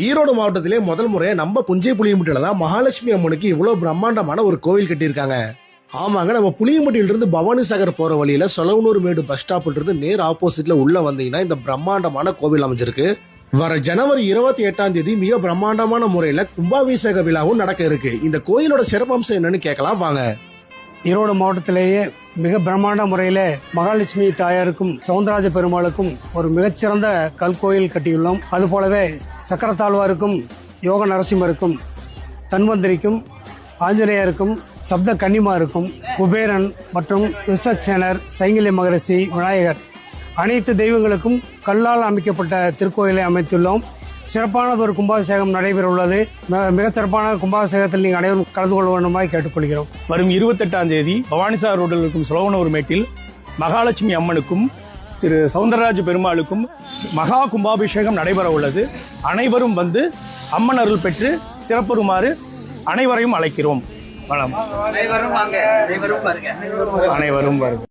ஈரோடு மாவட்டத்திலே முதல் முறையா நம்ம புஞ்சை புளியம்பட்டியில தான் மகாலட்சுமி அம்மனுக்கு இவ்வளவு பிரம்மாண்டமான ஒரு கோவில் கட்டியிருக்காங்க. ஆமாங்க, நம்ம புளியம்பட்டியில இருந்து பவானி சாகர் போற வழியில சொலவனூர் மேடு பஸ் ஸ்டாப்ல இருந்து நேர் ஆப்போசிட்ல உள்ள வந்தீங்கன்னா இந்த பிரம்மாண்டமான கோவில் அமைஞ்சிருக்கு. வர ஜனவரி 28 மிக பிரம்மாண்டமான முறையில கும்பாபிஷேக விழாவும் நடக்க இருக்கு. இந்த கோயிலோட சிறப்பம்சம் என்னன்னு கேட்கலாம் வாங்க. ஈரோடு மாவட்டத்திலேயே மிக பிரம்மாண்ட முறையில் மகாலட்சுமி தாயாருக்கும் சவுந்தரராஜ பெருமாளுக்கும் ஒரு மிகச்சிறந்த கல்கோயில் கட்டியுள்ளோம். அதுபோலவே சக்கரத்தாழ்வாருக்கும் யோக நரசிம்மருக்கும் தன்வந்திரிக்கும் ஆஞ்சநேயருக்கும் சப்த கன்னிமாருக்கும் குபேரன் மற்றும் விஸ்வக்சேனர் சைங்கிலி மகரிஷி விநாயகர் அனைத்து தெய்வங்களுக்கும் கல்லால் அமைக்கப்பட்ட திருக்கோயிலை அமைத்துள்ளோம். சிறப்பானதொரு கும்பாபிஷேகம் நடைபெற உள்ளது. மிகச் சிறப்பான கும்பாபிஷேகத்தில் நீங்கள் அனைவரும் கலந்து கொள்ள வேண்டுமாய் கேட்டுக்கொள்கிறோம். வரும் 28 பவானிசாகர் ரோட்டில் இருக்கும் சுலவனூர் மேட்டில் மகாலட்சுமி அம்மனுக்கும் திரு சவுந்தரராஜ பெருமாளுக்கும் மகா கும்பாபிஷேகம் நடைபெற உள்ளது. அனைவரும் வந்து அம்மன் அருள் பெற்று சிறப்புறுமாறு அனைவரையும் அழைக்கிறோம். அனைவரும் வாங்க, அனைவரும் பாருங்க, அனைவரும் பாருங்க.